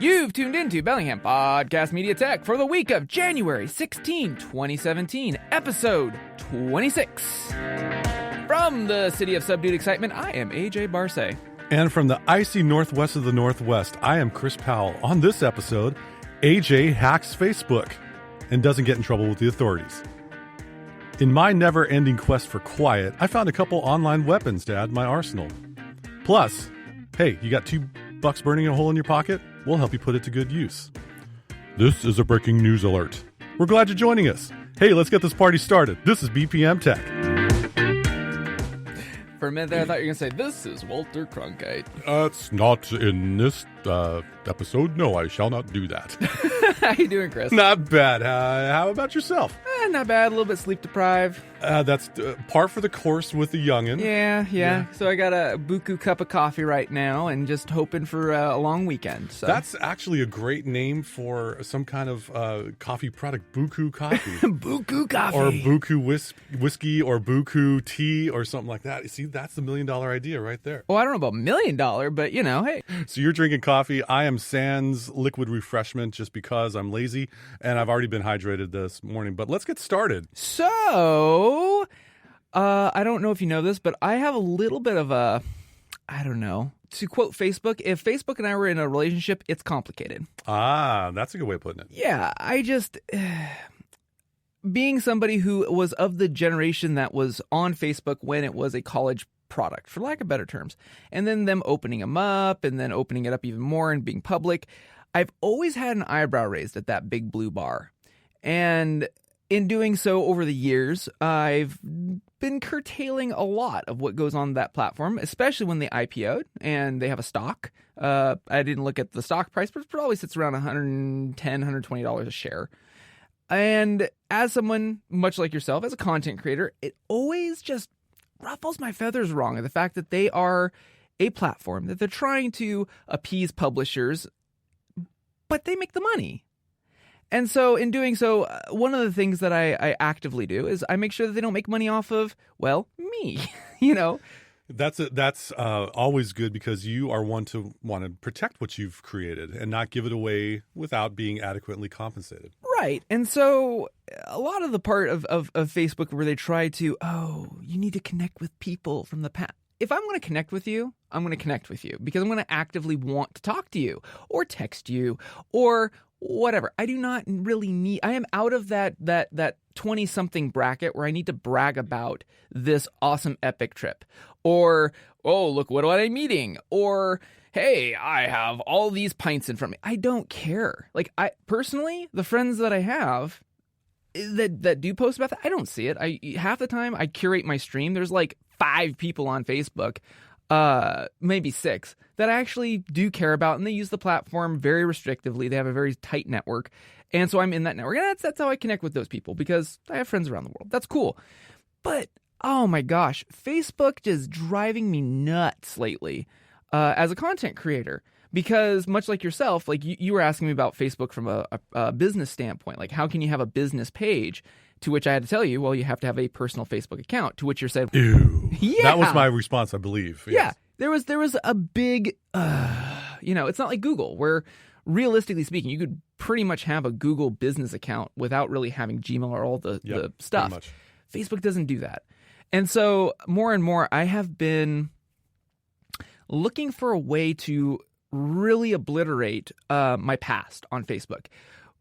You've tuned into Bellingham Podcast Media Tech for the week of January 16, 2017, episode 26. From the city of Subdued Excitement, I am AJ Barce. And from the icy northwest of the Northwest, I am Chris Powell. On this episode, AJ hacks Facebook and doesn't get in trouble with the authorities. In my never-ending quest for quiet, I found a couple online weapons to add to my arsenal. Plus, hey, you got $2 burning a hole in your pocket? We'll help you put it to good use. This is a breaking news alert. We're glad you're joining us. Hey, let's get this party started. This is BPM Tech. For a minute there, I thought you were going to say, this is Walter Cronkite. It's not in this episode. No, I shall not do that. How you doing, Chris? Not bad. How about yourself? Not bad. A little bit sleep deprived. That's par for the course with the youngin'. Yeah. So I got a buku cup of coffee right now and just hoping for a long weekend. So. That's actually a great name for some kind of coffee product, buku coffee. Buku coffee. Or buku whiskey or buku tea or something like that. See, that's the $1 million idea right there. Well, I don't know about $1 million, but hey. So you're drinking coffee. I am sans liquid refreshment just because I'm lazy and I've already been hydrated this morning. But let's get started. So, I don't know if you know this, but I have a little bit of to quote Facebook, if Facebook and I were in a relationship, it's complicated. That's a good way of putting it. Yeah, I just, being somebody who was of the generation that was on Facebook when it was a college product, for lack of better terms, and then them opening them up and then opening it up even more and being public, I've always had an eyebrow raised at that big blue bar. And in doing so over the years, I've been curtailing a lot of what goes on that platform, especially when they IPO'd and they have a stock. I didn't look at the stock price, but it probably sits around $110, $120 a share. And as someone much like yourself, as a content creator, it always just ruffles my feathers wrong at the fact that they are a platform, that they're trying to appease publishers, but they make the money. And so in doing so, one of the things that I actively do is I make sure that they don't make money off of, well, me, That's always good because you are one to want to protect what you've created and not give it away without being adequately compensated. Right. And so a lot of the part of Facebook where they try to, you need to connect with people from the past. If I'm going to connect with you, I'm going to connect with you because I'm going to actively want to talk to you or text you or whatever. I do not really need, I am out of that 20-something bracket where I need to brag about this awesome epic trip. Or, oh, look, what am I meeting? Or, hey, I have all these pints in front of me. I don't care. Like, I personally, the friends that I have that do post about that, I don't see it. Half the time I curate my stream. There's like 5 people on Facebook, maybe 6, that I actually do care about, and they use the platform very restrictively. They have a very tight network, and so I'm in that network, and that's how I connect with those people, because I have friends around the world. That's cool. But, oh my gosh, Facebook is driving me nuts lately as a content creator, because much like yourself, like you were asking me about Facebook from a business standpoint, like how can you have a business page? To which I had to tell you, well, you have to have a personal Facebook account. To which you're saying, ew. Yeah. That was my response, I believe. Yes. Yeah, there was a big, it's not like Google, where realistically speaking, you could pretty much have a Google business account without really having Gmail or all the stuff. Facebook doesn't do that. And so more and more, I have been looking for a way to really obliterate my past on Facebook.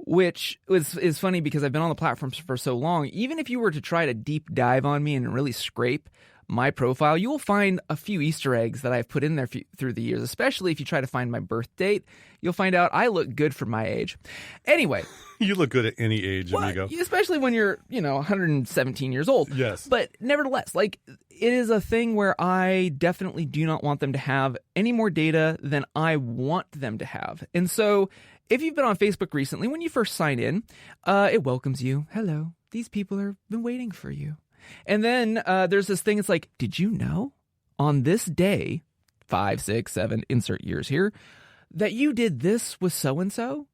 Which is funny because I've been on the platforms for so long. Even if you were to try to deep dive on me and really scrape my profile, you will find a few Easter eggs that I've put in there through the years, especially if you try to find my birth date. You'll find out I look good for my age. Anyway. You look good at any age, amigo. Especially when you're, 117 years old. Yes. But nevertheless, like, it is a thing where I definitely do not want them to have any more data than I want them to have. And so if you've been on Facebook recently, when you first sign in, it welcomes you. Hello, these people have been waiting for you. And then there's this thing, it's like, did you know on this day, 5, 6, 7, insert years here, that you did this with so-and-so?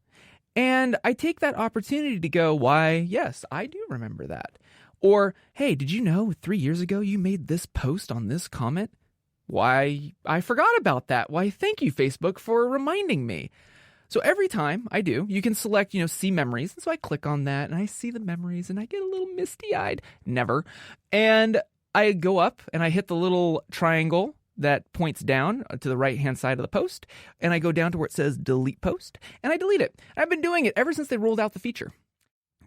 And I take that opportunity to go, why, yes, I do remember that. Or, hey, did you know 3 years ago you made this post on this comment? Why, I forgot about that. Why, thank you, Facebook, for reminding me. So every time I do, you can select, see memories. And so I click on that and I see the memories and I get a little misty-eyed. Never. And I go up and I hit the little triangle that points down to the right-hand side of the post. And I go down to where it says delete post and I delete it. I've been doing it ever since they rolled out the feature.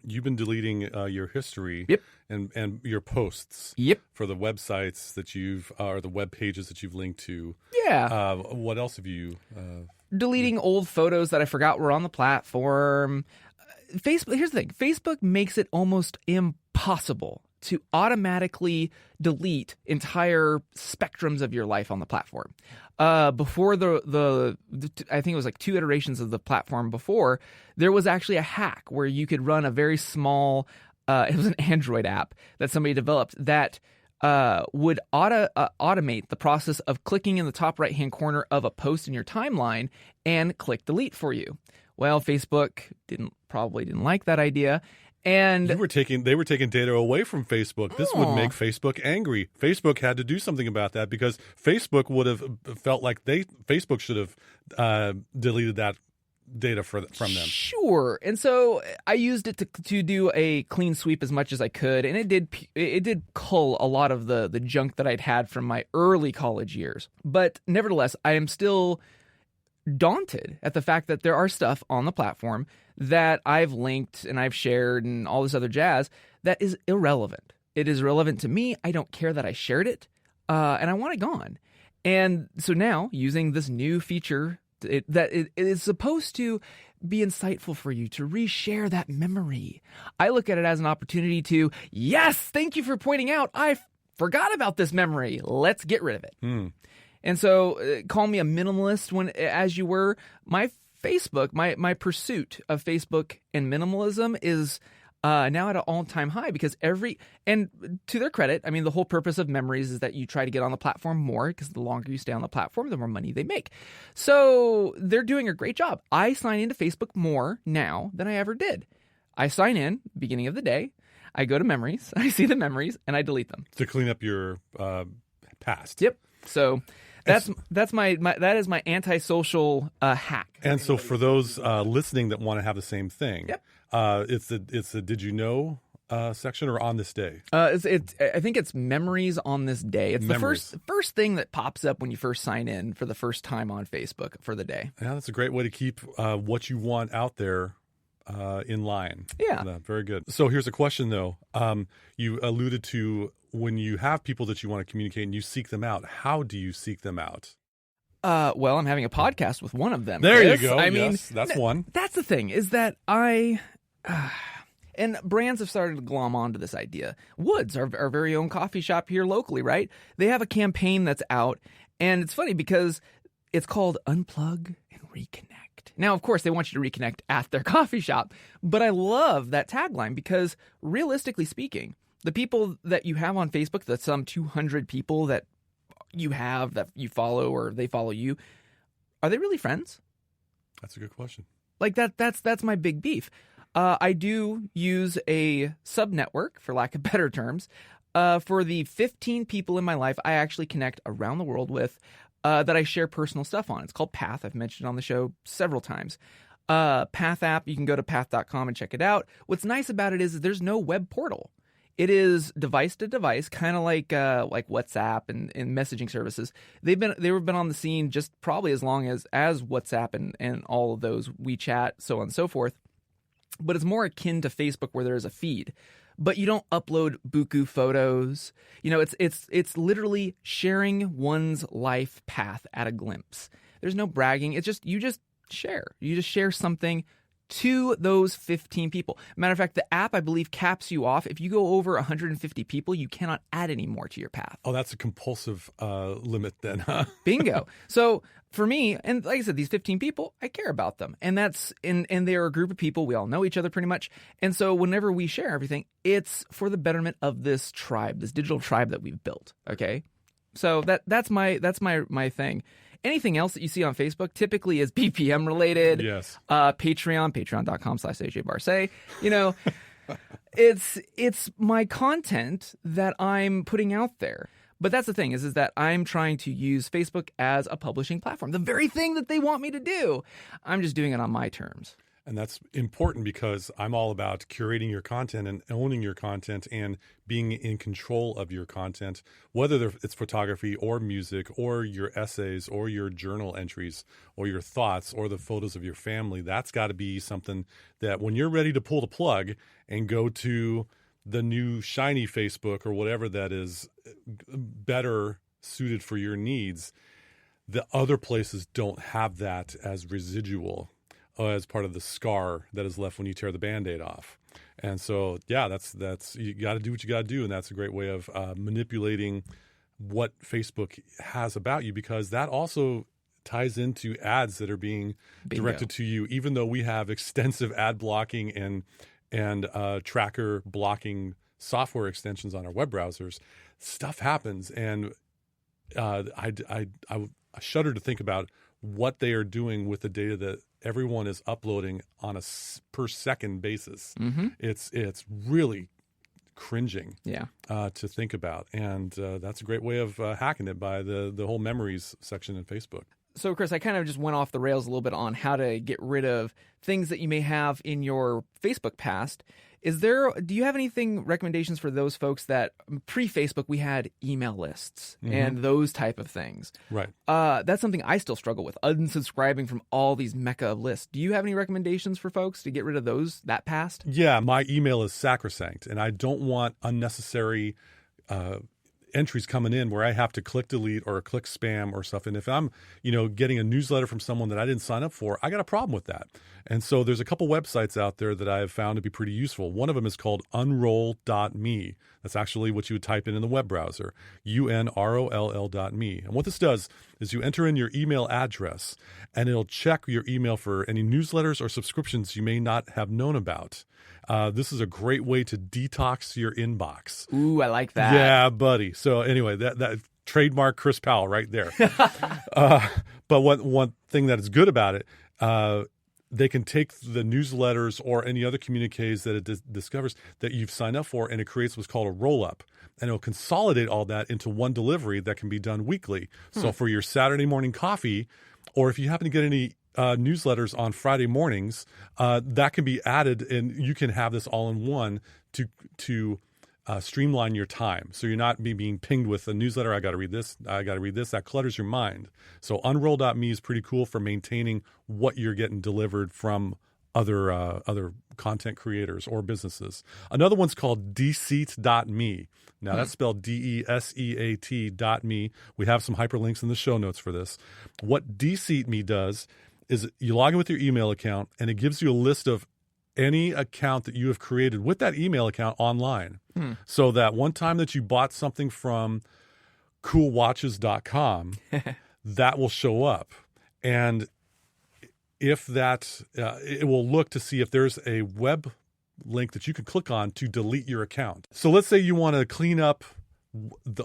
You've been deleting your history Yep. and your posts Yep. for the websites that or the web pages that you've linked to. Yeah. What else have you... Deleting old photos that I forgot were on the platform. Facebook. Here's the thing. Facebook makes it almost impossible to automatically delete entire spectrums of your life on the platform. Before the I think it was like 2 iterations of the platform before, there was actually a hack where you could run a very small, it was an Android app that somebody developed that would automate the process of clicking in the top right-hand corner of a post in your timeline and click delete for you. Well, Facebook probably didn't like that idea. And they were taking data away from Facebook. This would make Facebook angry. Facebook had to do something about that because Facebook would have felt like Facebook should have deleted that data from them. Sure. And so I used it to do a clean sweep as much as I could, and it did cull a lot of the junk that I'd had from my early college years. But nevertheless, I am still daunted at the fact that there are stuff on the platform that I've linked and I've shared and all this other jazz that is irrelevant. It is relevant to me. I don't care that I shared it, and I want it gone. And so now, using this new feature it is supposed to be insightful for you to reshare that memory, I look at it as an opportunity to, yes, thank you for pointing out, I forgot about this memory. Let's get rid of it. And so call me a minimalist as you were. My Facebook, my pursuit of Facebook and minimalism is now at an all-time high because and to their credit, I mean, the whole purpose of memories is that you try to get on the platform more because the longer you stay on the platform, the more money they make. So they're doing a great job. I sign into Facebook more now than I ever did. I sign in beginning of the day. I go to memories. I see the memories and I delete them. To clean up your past. Yep. So that is my antisocial hack. And so for those listening that want to have the same thing, yep. It's the did you know section or on this day? I think it's memories on this day. It's memories. The first thing that pops up when you first sign in for the first time on Facebook for the day. Yeah, that's a great way to keep what you want out there in line. Yeah. Very good. So here's a question though. You alluded to when you have people that you want to communicate and you seek them out. How do you seek them out? Well, I'm having a podcast with one of them. There Chris. you go. I mean, that's one. That's the thing is that and brands have started to glom onto this idea. Woods, our very own coffee shop here locally, right? They have a campaign that's out, and it's funny because it's called Unplug and Reconnect. Now, of course, they want you to reconnect at their coffee shop, but I love that tagline because realistically speaking, the people that you have on Facebook, the some 200 people that you have that you follow or they follow you, are they really friends? That's a good question. Like that's my big beef. I do use a sub-network, for lack of better terms, for the 15 people in my life I actually connect around the world with that I share personal stuff on. It's called Path. I've mentioned it on the show several times. Path app, you can go to path.com and check it out. What's nice about it is there's no web portal. It is device to device, kind of like WhatsApp and messaging services. They've been on the scene just probably as long as WhatsApp and all of those, WeChat, so on and so forth. But it's more akin to Facebook where there is a feed. But you don't upload buku photos. It's literally sharing one's life path at a glimpse. There's no bragging. It's just you just share. You just share something to those 15 people. Matter of fact, the app, I believe, caps you off. If you go over 150 people, you cannot add any more to your path. Oh, that's a compulsive limit then, huh? Bingo. So for me, and like I said, these 15 people, I care about them. And they're a group of people. We all know each other pretty much. And so whenever we share everything, it's for the betterment of this tribe, this digital tribe that we've built. Okay? So that's my thing. Anything else that you see on Facebook typically is BPM related. Yes. Patreon.com/AJ Barsay. It's my content that I'm putting out there. But that's the thing is that I'm trying to use Facebook as a publishing platform. The very thing that they want me to do. I'm just doing it on my terms. And that's important because I'm all about curating your content and owning your content and being in control of your content, whether it's photography or music or your essays or your journal entries or your thoughts or the photos of your family. That's got to be something that when you're ready to pull the plug and go to the new shiny Facebook or whatever that is better suited for your needs, the other places don't have that as residual. As part of the scar that is left when you tear the Band-Aid off. And so, yeah, that's you got to do what you got to do. And that's a great way of manipulating what Facebook has about you, because that also ties into ads that are being directed to you, even though we have extensive ad blocking and tracker blocking software extensions on our web browsers. Stuff happens. And I shudder to think about what they are doing with the data that everyone is uploading on a per second basis. Mm-hmm. It's really cringing to think about. And that's a great way of hacking it by the whole memories section in Facebook. So, Chris, I kind of just went off the rails a little bit on how to get rid of things that you may have in your Facebook past. Do you have anything, recommendations for those folks that pre-Facebook we had email lists and those type of things? Right. That's something I still struggle with, unsubscribing from all these mecca lists. Do you have any recommendations for folks to get rid of that past? Yeah, my email is sacrosanct, and I don't want unnecessary entries coming in where I have to click delete or click spam or stuff. And if I'm, getting a newsletter from someone that I didn't sign up for, I got a problem with that. And so there's a couple websites out there that I have found to be pretty useful. One of them is called unroll.me. That's actually what you would type in the web browser, unroll.me. And what this does is you enter in your email address and it'll check your email for any newsletters or subscriptions you may not have known about. This is a great way to detox your inbox. Ooh, I like that. Yeah, buddy. So anyway, that trademark Chris Powell right there. But one thing that is good about it, they can take the newsletters or any other communiques that it discovers that you've signed up for, and it creates what's called a Rollup. And it'll consolidate all that into one delivery that can be done weekly. So for your Saturday morning coffee, or if you happen to get any newsletters on Friday mornings, that can be added, and you can have this all in one to streamline your time. So you're not being pinged with a newsletter. I got to read this. That clutters your mind. So unroll.me is pretty cool for maintaining what you're getting delivered from other content creators or businesses. Another one's called dseat.me. Now that's spelled DESEAT.me. We have some hyperlinks in the show notes for this. What dseat.me does is you log in with your email account, and it gives you a list of any account that you have created with that email account online. So that one time that you bought something from coolwatches.com, that will show up. And if that, it will look to see if there's a web link that you can click on to delete your account. So let's say you want to clean up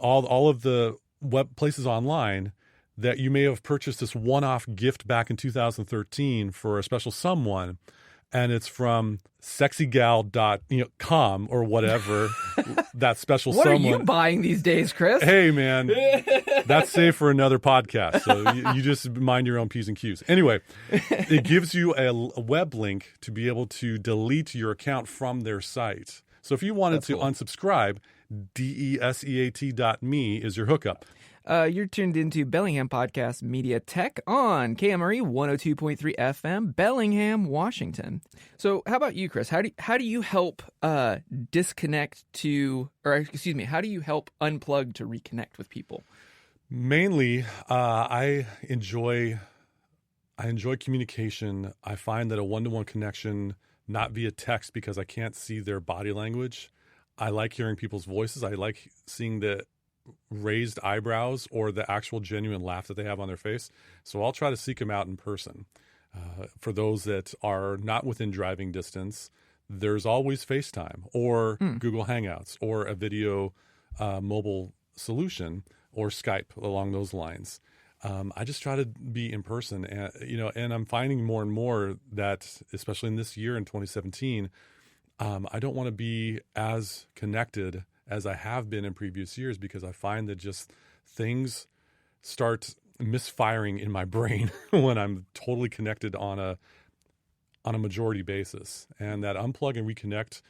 all of the web places online that you may have purchased this one-off gift back in 2013 for a special someone, and it's from sexygal.com or whatever, that special what someone. What are you buying these days, Chris? Hey, man, that's safe for another podcast. So you just mind your own P's and Q's. Anyway, it gives you a web link to be able to delete your account from their site. So if you wanted to unsubscribe, DESEAT.me is your hookup. You're tuned into Bellingham Podcast Media Tech on KMRE 102.3 FM, Bellingham, Washington. So how about you, Chris? How do you help how do you help unplug to reconnect with people? Mainly, I enjoy communication. I find that a one-to-one connection, not via text because I can't see their body language. I like hearing people's voices. I like seeing the raised eyebrows or the actual genuine laugh that they have on their face. So I'll try to seek them out in person. For those that are not within driving distance, there's always FaceTime or Google Hangouts or a video mobile solution or Skype along those lines. I just try to be in person, and I'm finding more and more that, especially in this year in 2017, I don't want to be as connected as I have been in previous years, because I find that just things start misfiring in my brain when I'm totally connected on a majority basis. And that unplug and reconnect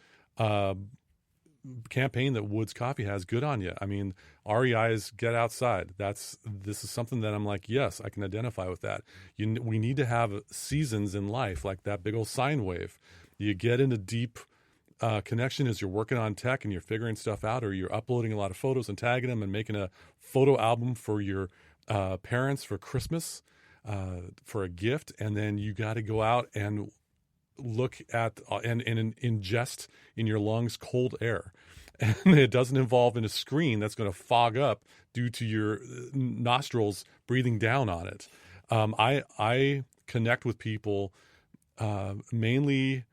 campaign that Woods Coffee has, good on you. I mean, REI is get outside. This is something that I'm like, yes, I can identify with that. We need to have seasons in life, like that big old sine wave. You get into deep connection as you're working on tech and you're figuring stuff out, or you're uploading a lot of photos and tagging them and making a photo album for your parents for Christmas, for a gift. And then you got to go out and look at and ingest in your lungs cold air. And it doesn't involve in a screen that's going to fog up due to your nostrils breathing down on it. I connect with people mainly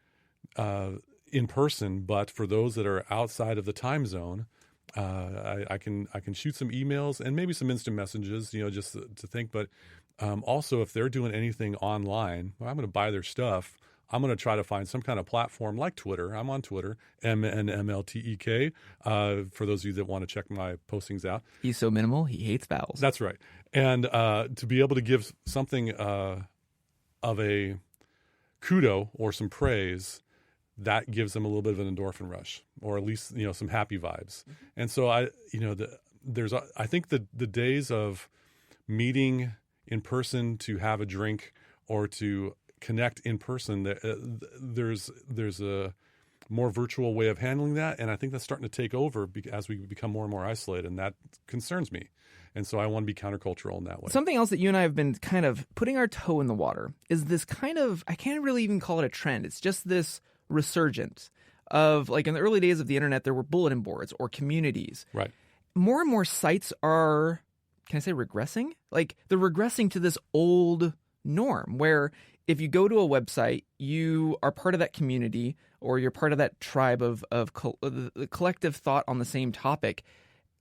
in person, but for those that are outside of the time zone, I can shoot some emails and maybe some instant messages, just to think. But also, if they're doing anything online, well, I'm going to buy their stuff. I'm going to try to find some kind of platform like Twitter. I'm on Twitter, MNMLTEK, for those of you that want to check my postings out. He's so minimal, he hates vowels. That's right. And to be able to give something of a kudo or some praise, that gives them a little bit of an endorphin rush, or at least, some happy vibes. And so I think the days of meeting in person to have a drink or to connect in person, there's a more virtual way of handling that, and I think that's starting to take over as we become more and more isolated, and that concerns me. And so I want to be countercultural in that way. Something else that you and I have been kind of putting our toe in the water is this kind of, I can't really even call it a trend, it's just this resurgence of, like, in the early days of the internet, there were bulletin boards or communities. Right. More and more sites are, can I say regressing? Like, they're regressing to this old norm where if you go to a website, you are part of that community, or you're part of that tribe of collective thought on the same topic.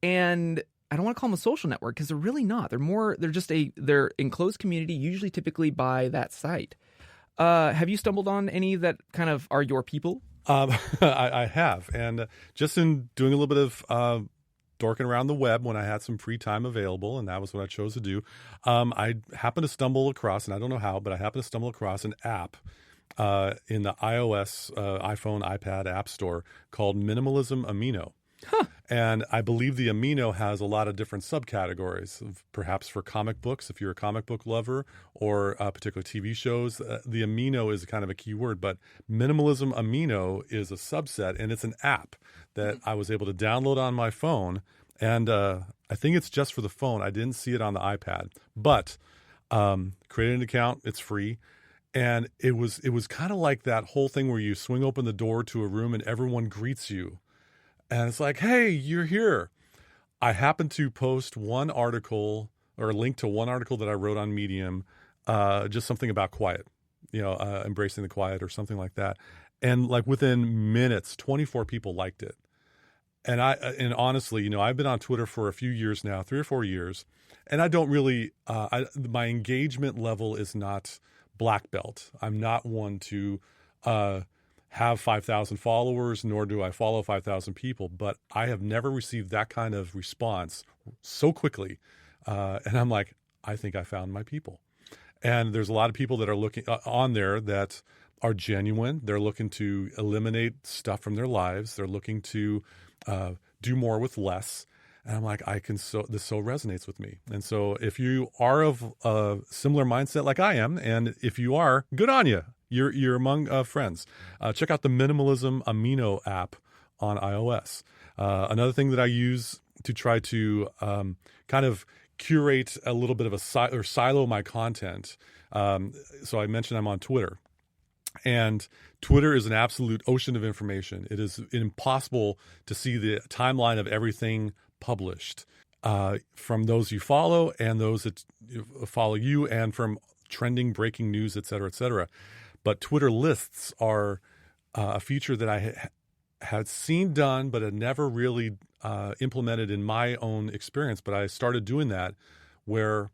And I don't want to call them a social network, because they're really not. They're enclosed community, usually typically by that site. Have you stumbled on any that kind of are your people? I have. And just in doing a little bit of dorking around the web when I had some free time available, and that was what I chose to do. I happened to stumble across, and I don't know how, but I happened to stumble across an app in the iOS, iPhone, iPad app store called Minimalism Amino. Huh. And I believe the Amino has a lot of different subcategories, perhaps for comic books, if you're a comic book lover, or particular TV shows. The Amino is kind of a key word, but Minimalism Amino is a subset, and it's an app that I was able to download on my phone. And I think it's just for the phone. I didn't see it on the iPad, but create an account. It's free. And it was kind of like that whole thing where you swing open the door to a room and everyone greets you. And it's like, hey, you're here. I happened to post one article, or a link to one article that I wrote on Medium, just something about quiet, embracing the quiet or something like that. And like within minutes, 24 people liked it. And honestly, I've been on Twitter for a few years now, 3 or 4 years, and I don't really, my engagement level is not black belt. I'm not one to have 5,000 followers, nor do I follow 5,000 people, but I have never received that kind of response so quickly. And I'm like, I think I found my people. And there's a lot of people that are looking on there that are genuine. They're looking to eliminate stuff from their lives. They're looking to do more with less. And I'm like, this so resonates with me. And so if you are of a similar mindset like I am, and if you are, good on you. You're among friends. Check out the Minimalism Amino app on iOS. Another thing that I use to try to kind of curate a little bit of or silo my content. So I mentioned I'm on Twitter. And Twitter is an absolute ocean of information. It is impossible to see the timeline of everything published from those you follow and those that follow you, and from trending, breaking news, et cetera, et cetera. But Twitter lists are a feature that I had seen done, but had never really implemented in my own experience. But I started doing that, where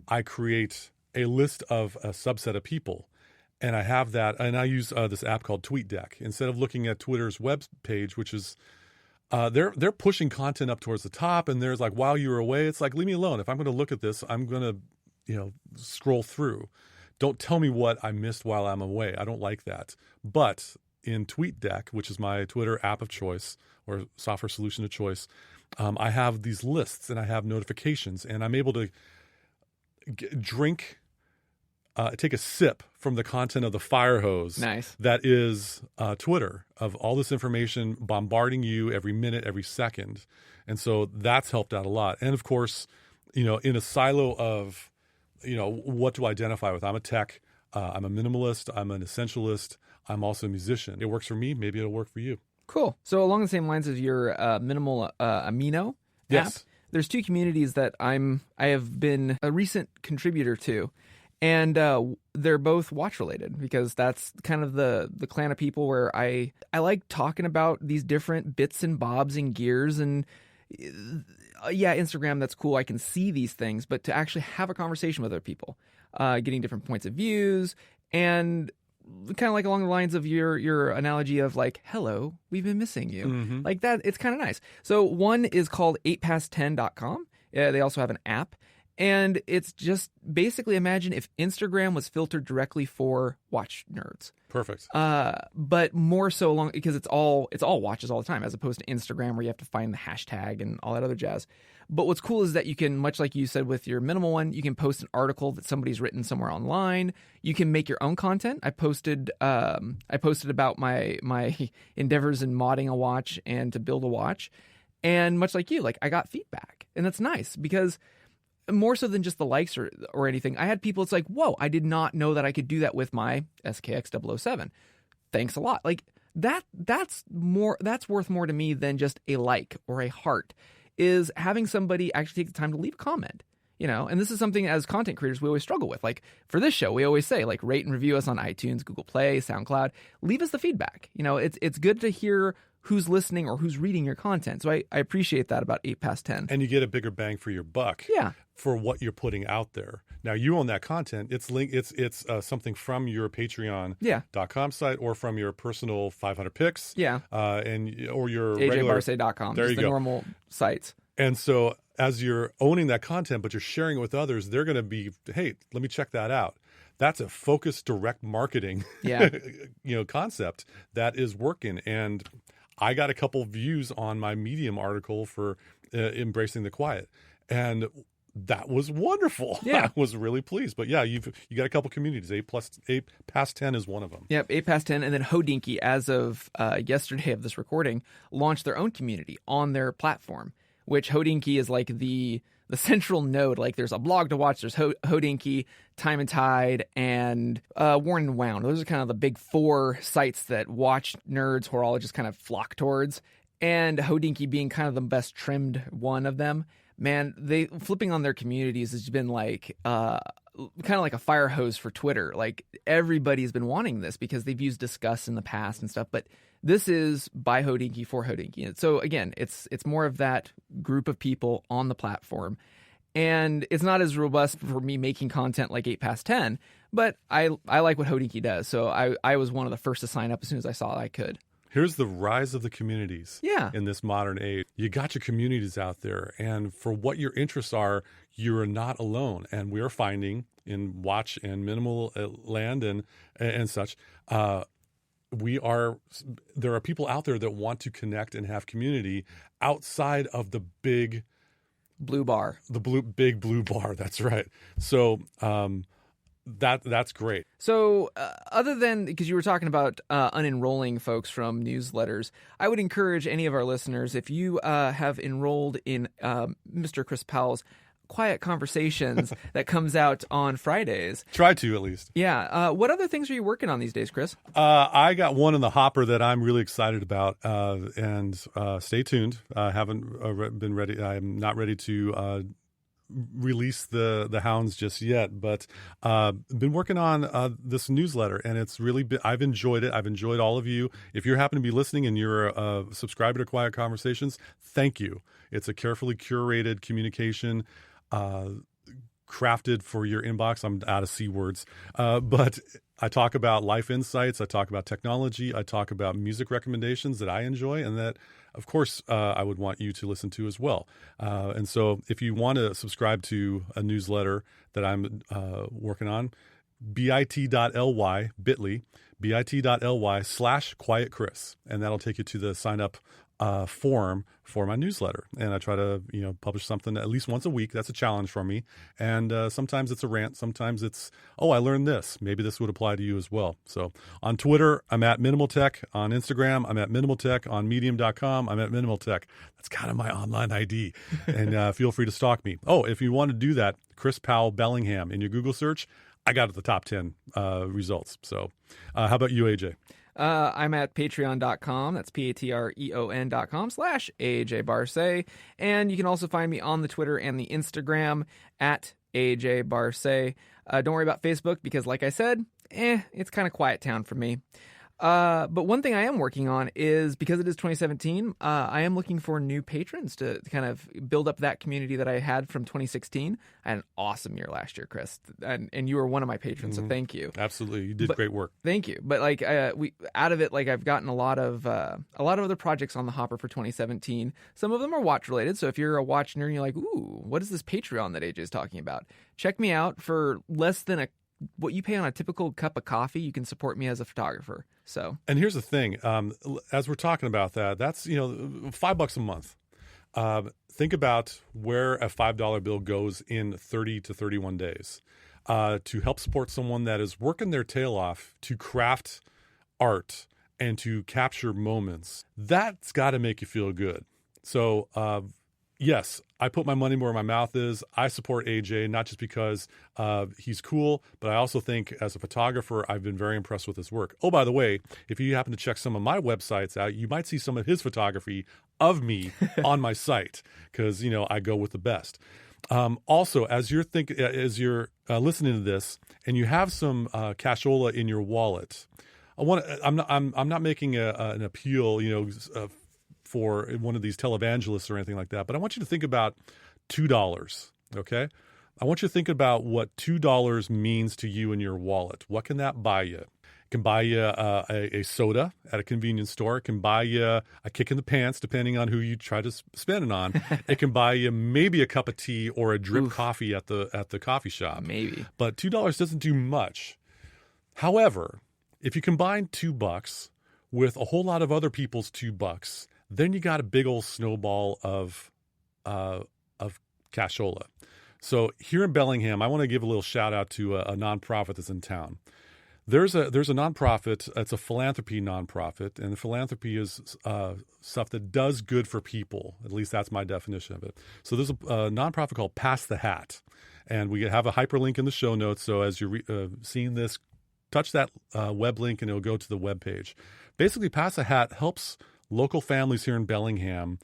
I create a list of a subset of people. And I have that, and I use this app called TweetDeck. Instead of looking at Twitter's web page, which is they're pushing content up towards the top, and there's like, while you're away, it's like, leave me alone. If I'm going to look at this, I'm going to, scroll through. Don't tell me what I missed while I'm away. I don't like that. But in TweetDeck, which is my Twitter app of choice or software solution of choice, I have these lists and I have notifications, and I'm able to take a sip from the content of the fire hose. Nice. That is Twitter, of all this information bombarding you every minute, every second. And so that's helped out a lot. And of course, in a silo of, what to identify with. I'm a tech, I'm a minimalist, I'm an essentialist, I'm also a musician. It works for me, maybe it'll work for you. Cool. So along the same lines as your minimal Amino app, there's two communities that I have been a recent contributor to. And they're both watch related, because that's kind of the clan of people where I like talking about these different bits and bobs and gears. And Instagram, that's cool. I can see these things, but to actually have a conversation with other people, getting different points of views, and kind of like along the lines of your analogy of like, hello, we've been missing you. Mm-hmm. Like that, it's kind of nice. So one is called 8past10.com. They also have an app. And it's just basically, imagine if Instagram was filtered directly for watch nerds. Perfect. But more so along, because it's all watches all the time, as opposed to Instagram where you have to find the hashtag and all that other jazz. But what's cool is that you can, much like you said with your minimal one, you can post an article that somebody's written somewhere online. You can make your own content. I posted about my endeavors in modding a watch and to build a watch. And much like you, like, I got feedback, and that's nice, because more so than just the likes or anything, I had people, it's like, whoa, I did not know that I could do that with my SKX007. Thanks a lot. Like that's worth more to me than just a like or a heart, is having somebody actually take the time to leave a comment. And this is something as content creators we always struggle with. Like for this show, we always say, like, rate and review us on iTunes, Google Play, SoundCloud. Leave us the feedback. It's good to hear who's listening or who's reading your content. So I appreciate that about 8past10. And you get a bigger bang for your buck. Yeah. For what you're putting out there. Now you own that content. It's something from your Patreon.com site, or from your personal 500 picks. Yeah. Or your AJBarce.com. There you go. The normal sites. And so as you're owning that content, but you're sharing it with others, they're going to be, hey, let me check that out. That's a focused direct marketing concept that is working. And I got a couple views on my Medium article for embracing the quiet. And that was wonderful. Yeah. I was really pleased. But yeah, you got a couple communities. 8past10 is one of them. Yep, 8past10. And then Hodinkee, as of yesterday of this recording, launched their own community on their platform, which Hodinkee is like the central node. Like there's a blog to watch. There's Hodinkee, Time and Tide, and Worn and Wound. Those are kind of the big four sites that watch nerds, horologists kind of flock towards. And Hodinkee being kind of the best trimmed one of them. Man, they flipping on their communities has been like kind of like a fire hose for Twitter. Like everybody's been wanting this because they've used Discuss in the past and stuff. But this is by Hodinkee for Hodinkee. And so again, it's more of that group of people on the platform. And it's not as robust for me making content like 8past10, but I like what Hodinkee does. So I was one of the first to sign up as soon as I saw that I could. Here's the rise of the communities in this modern age. You got your communities out there, and for what your interests are, you're not alone. And we're finding in watch and minimal land and such, there are people out there that want to connect and have community outside of the big blue bar. Big blue bar. That's right. So that's great. So other than, because you were talking about unenrolling folks from newsletters, I would encourage any of our listeners, if you have enrolled in Mr. Chris Powell's Quiet Conversations that comes out on Fridays. Try to, at least. Yeah. What other things are you working on these days, Chris? I got one in the hopper that I'm really excited about, and stay tuned. I haven't been ready. I'm not ready to release the hounds just yet, but been working on this newsletter, and it's really I've enjoyed it. I've enjoyed all of you. If you happen to be listening and you're a subscriber to Quiet Conversations, thank you. It's a carefully curated communication, crafted for your inbox. I'm out of C words, but I talk about life insights. I talk about technology. I talk about music recommendations that I enjoy and that, of course, I would want you to listen to as well. And so if you want to subscribe to a newsletter that I'm working on, bit.ly, bit.ly/quietchris. And that'll take you to the sign up form for my newsletter. And I try to, publish something at least once a week. That's a challenge for me. And sometimes it's a rant. Sometimes it's, oh, I learned this. Maybe this would apply to you as well. So on Twitter, I'm at Minimal Tech. On Instagram, I'm at Minimal Tech. On Medium.com, I'm at Minimal Tech. That's kind of my online ID. And feel free to stalk me. Oh, if you want to do that, Chris Powell Bellingham in your Google search, I got at the top 10 results. So how about you, AJ? I'm at patreon.com. That's patreon.com/AJ And you can also find me on the Twitter and the Instagram at AJ Barce. Don't worry about Facebook because, like I said, it's kind of quiet town for me. But one thing I am working on is, because it is 2017, I am looking for new patrons to kind of build up that community that I had from 2016. I had an awesome year last year, Chris, and you were one of my patrons, so thank you. Absolutely, you did great work. Thank you. But we out of it, I've gotten a lot of other projects on the hopper for 2017. Some of them are watch related. So if you're a watch nerd and you're like, ooh, what is this Patreon that AJ is talking about? Check me out. For less than what you pay on a typical cup of coffee, you can support me as a photographer. So, and here's the thing, as we're talking about that's $5 a month. Think about where a $5 bill goes in 30 to 31 days to help support someone that is working their tail off to craft art and to capture moments. That's got to make you feel good. So yes, I put my money where my mouth is. I support AJ, not just because he's cool, but I also think as a photographer, I've been very impressed with his work. Oh, by the way, if you happen to check some of my websites out, you might see some of his photography of me on my site because, I go with the best. Also, as you're listening to this and you have some cashola in your wallet, I'm not making an appeal, for one of these televangelists or anything like that. But I want you to think about $2, okay? I want you to think about what $2 means to you in your wallet. What can that buy you? It can buy you a soda at a convenience store. It can buy you a kick in the pants, depending on who you try to spend it on. It can buy you maybe a cup of tea or a drip coffee at the coffee shop. Maybe. But $2 doesn't do much. However, if you combine $2 with a whole lot of other people's $2, then you got a big old snowball of cashola. So here in Bellingham, I want to give a little shout out to a nonprofit that's in town. There's a nonprofit. It's a philanthropy nonprofit, and philanthropy is stuff that does good for people. At least that's my definition of it. So there's a nonprofit called Pass the Hat, and we have a hyperlink in the show notes. So as you're seeing this, touch that web link, and it'll go to the web page. Basically, Pass the Hat helps local families here in Bellingham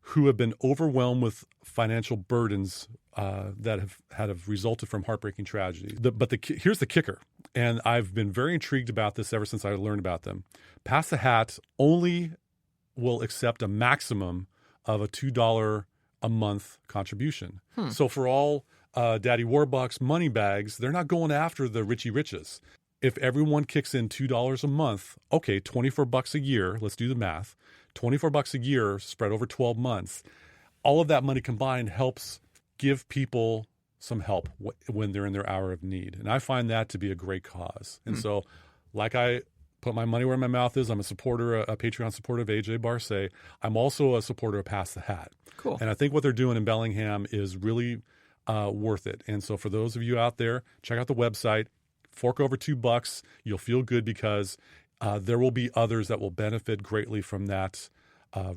who have been overwhelmed with financial burdens that have resulted from heartbreaking tragedy. Here's the kicker, and I've been very intrigued about this ever since I learned about them. Pass the Hat only will accept a maximum of a $2 a month contribution. So for all Daddy Warbucks money bags, they're not going after the Richie Riches. If everyone kicks in $2 a month, okay, $24 a year, let's do the math, $24 a year spread over 12 months, all of that money combined helps give people some help when they're in their hour of need. And I find that to be a great cause. And so, like I put my money where my mouth is, I'm a supporter, a Patreon supporter of AJ Barce. I'm also a supporter of Pass the Hat. Cool. And I think what they're doing in Bellingham is really worth it. And so for those of you out there, check out the website. Fork over $2. You'll feel good because there will be others that will benefit greatly from that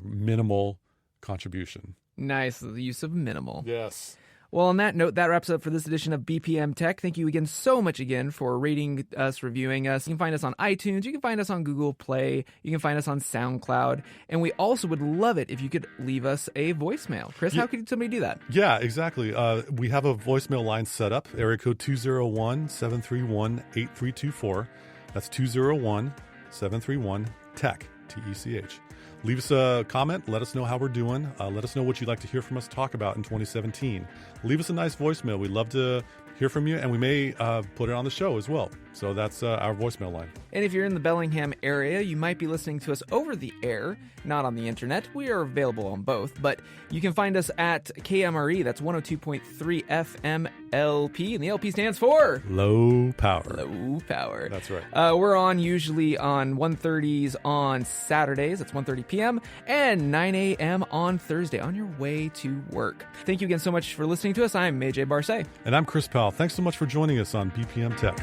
minimal contribution. Nice. The use of minimal. Yes. Well, on that note, that wraps up for this edition of BPM Tech. Thank you again so much again for rating us, reviewing us. You can find us on iTunes. You can find us on Google Play. You can find us on SoundCloud. And we also would love it if you could leave us a voicemail. Chris, how could somebody do that? Yeah, exactly. We have a voicemail line set up, area code 201-731-8324. That's 201-731-TECH, TECH. Leave us a comment. Let us know how we're doing. Let us know what you'd like to hear from us talk about in 2017. Leave us a nice voicemail. We'd love to hear from you, and we may put it on the show as well. So that's our voicemail line. And if you're in the Bellingham area, you might be listening to us over the air, not on the internet. We are available on both, but you can find us at KMRE. That's 102.3 FM LP, and the LP stands for Low Power. Low Power. That's right. We're on usually on 1:30s on Saturdays. That's 1:30 p.m. and 9 a.m. on Thursday on your way to work. Thank you again so much for listening to us. I'm AJ Barcet. And I'm Chris Powell. Thanks so much for joining us on BPM Tech.